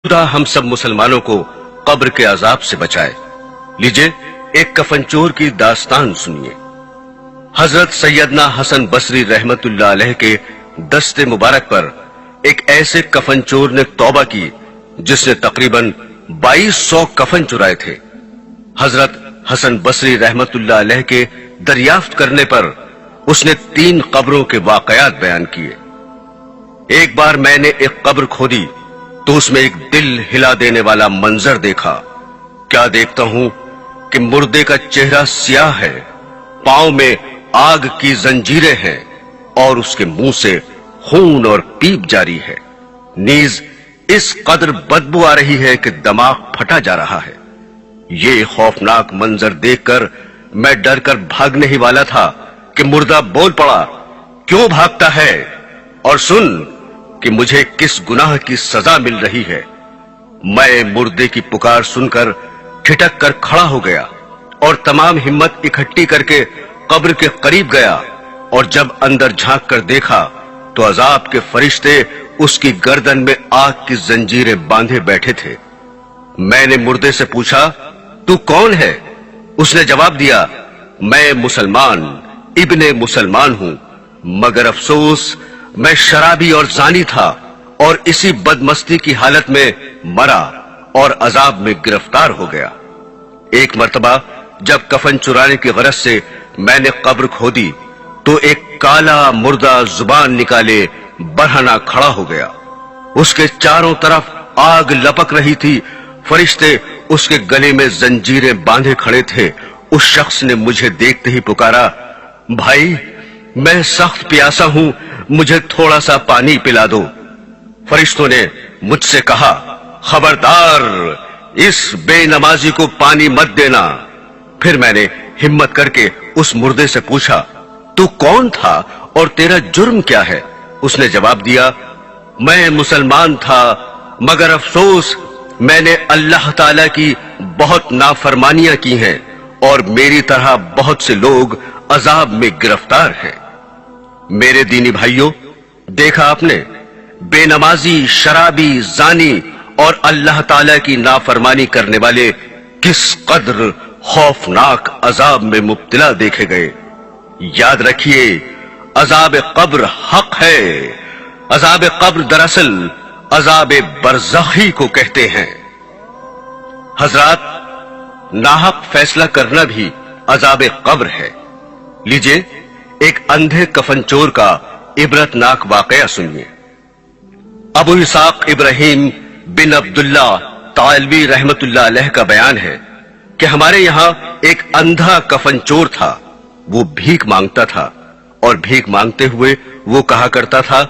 खुदा हम सब मुसलमानों को कब्र के अजाब से बचाए। लीजिए एक कफन चोर की दास्तान सुनिए। हजरत सैयदना हसन बसरी रहमतुल्लाह अलैह के दस्ते मुबारक पर एक ऐसे कफन चोर ने तौबा की जिसने तकरीबन 2200 कफन चुराए थे। हजरत हसन बसरी रहमतुल्लाह अलैह के दरियाफ्त करने पर उसने 3 कब्रों के वाकयात बयान किए। एक बार मैंने एक कब्र खोदी तो उसमें एक दिल हिला देने वाला मंजर देखा। क्या देखता हूं कि मुर्दे का चेहरा स्याह है, पांव में आग की जंजीरें हैं और उसके मुंह से खून और पीप जारी है। नीज इस कदर बदबू आ रही है कि दिमाग फटा जा रहा है। ये खौफनाक मंजर देखकर मैं डर कर भागने ही वाला था कि मुर्दा बोल पड़ा, क्यों भागता है और सुन कि मुझे किस गुनाह की सजा मिल रही है। मैं मुर्दे की पुकार सुनकर ठिठक कर खड़ा हो गया और तमाम हिम्मत इकट्ठी करके कब्र के करीब गया और जब अंदर झांक कर देखा तो अजाब के फरिश्ते उसकी गर्दन में आग की जंजीरें बांधे बैठे थे। मैंने मुर्दे से पूछा, तू कौन है? उसने जवाब दिया, मैं मुसलमान इब्ने मुसलमान हूं, मगर अफसोस मैं शराबी और जानी था और इसी बदमस्ती की हालत में मरा और अजाब में गिरफ्तार हो गया। एक मर्तबा जब कफन चुराने की गरज से मैंने कब्र खोदी तो एक काला मुर्दा जुबान निकाले बरहना खड़ा हो गया। उसके चारों तरफ आग लपक रही थी। फरिश्ते उसके गले में जंजीरें बांधे खड़े थे। उस शख्स ने मुझे देखते ही पुकारा, भाई मैं सख्त प्यासा हूं, मुझे थोड़ा सा पानी पिला दो। फरिश्तों ने मुझसे कहा, खबरदार इस बेनमाजी को पानी मत देना। फिर मैंने हिम्मत करके उस मुर्दे से पूछा, तू कौन था और तेरा जुर्म क्या है? उसने जवाब दिया, मैं मुसलमान था मगर अफसोस मैंने अल्लाह ताला की बहुत नाफरमानियां की हैं और मेरी तरह बहुत से लोग अजाब में गिरफ्तार हैं। मेरे दीनी भाइयों, देखा आपने, बेनमाजी, शराबी, जानी और अल्लाह ताला की नाफरमानी करने वाले किस कदर खौफनाक अजाब में मुब्तला देखे गए। याद रखिए, अजाब कब्र हक है। अजाब कब्र दरअसल अजाब बरज़खी को कहते हैं। हजरात, नाहक फैसला करना भी अजाब कब्र है। लीजिए एक अंधे कफन चोर का इबरतनाक वाकया सुनिए। अबू इसाक इब्राहिम बिन अब्दुल्ला तालवी रहमतुल्लाह अलैह का बयान है कि हमारे यहां एक अंधा कफन चोर था। वो भीख मांगता था और भीख मांगते हुए वो कहा करता था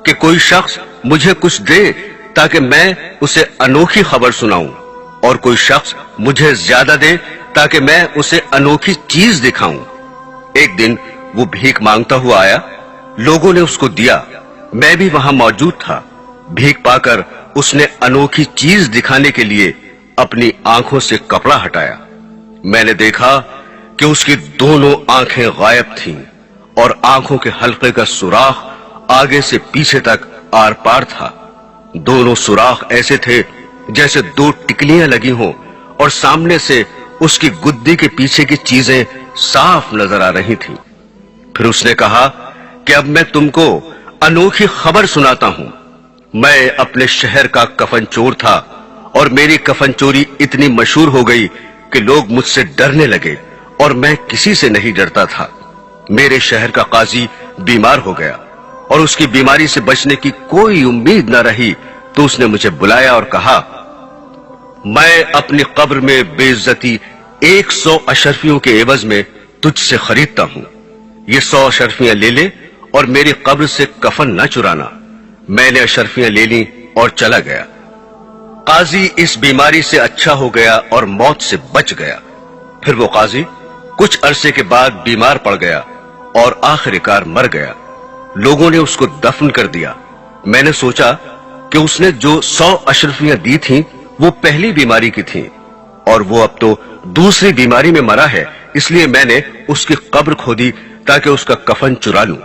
कि कोई शख्स मुझे कुछ दे ताकि मैं उसे अनोखी खबर सुनाऊं, और कोई शख्स मुझे ज्यादा दे ताकि मैं उसे अनोखी चीज दिखाऊं। एक दिन वो भीख मांगता हुआ आया, लोगों ने उसको दिया, मैं भी वहां मौजूद था। भीख पाकर उसने अनोखी चीज दिखाने के लिए अपनी आंखों से कपड़ा हटाया। मैंने देखा कि उसकी दोनों आंखें गायब थीं और आंखों के हल्के का सुराख आगे से पीछे तक आर पार था। दोनों सुराख ऐसे थे जैसे 2 टिकलियां लगी हों और सामने से उसकी गुद्दी के पीछे की चीजें साफ नजर आ रही थीं। फिर उसने कहा कि अब मैं तुमको अनोखी खबर सुनाता हूं। मैं अपने शहर का कफन चोर था और मेरी कफन चोरी इतनी मशहूर हो गई कि लोग मुझसे डरने लगे और मैं किसी से नहीं डरता था। मेरे शहर का काजी बीमार हो गया और उसकी बीमारी से बचने की कोई उम्मीद न रही तो उसने मुझे बुलाया और कहा, मैं अपनी कब्र में बेइज्जती 100 अशरफियों के एवज में तुझसे खरीदता हूं। ये 100 अशरफियां ले ले और मेरी कब्र से कफन न चुराना। मैंने अशरफियां ले ली और चला गया। काजी इस बीमारी से अच्छा हो गया और मौत से बच गया। फिर वो काजी कुछ अरसे के बाद बीमार पड़ गया और आखिरकार मर गया। लोगों ने उसको दफन कर दिया। मैंने सोचा कि उसने जो 100 अशरफियां दी थीं वो पहली बीमारी की थीं और वो अब तो दूसरी बीमारी में मरा है, इसलिए मैंने उसकी कब्र खोदी ताकि उसका कफन चुरा लूं।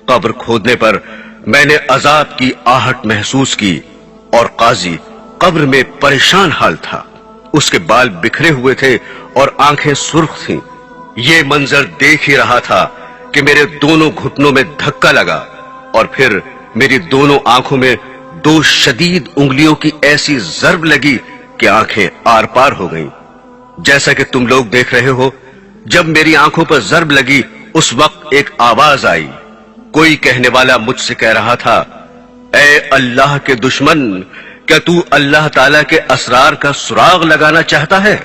कब्र खोदने पर मैंने अजाब की आहट महसूस की और काजी قبر میں پریشان حال تھا. اس کے بال بکھرے ہوئے تھے اور آنکھیں سرخ تھیں. یہ منظر دیکھ ہی رہا تھا کہ میرے دونوں گھٹنوں میں دھکا لگا اور پھر میری دونوں آنکھوں میں دو شدید انگلیوں کی ایسی ضرب لگی کہ آنکھیں آر پار ہو گئیں. جیسا کہ تم لوگ دیکھ رہے ہو، جب میری آنکھوں پر ضرب لگی اس وقت ایک آواز آئی. کوئی کہنے والا مجھ سے کہہ رہا تھا، اے اللہ کے دشمن، کیا تو اللہ تعالیٰ کے اسرار کا سراغ لگانا چاہتا ہے؟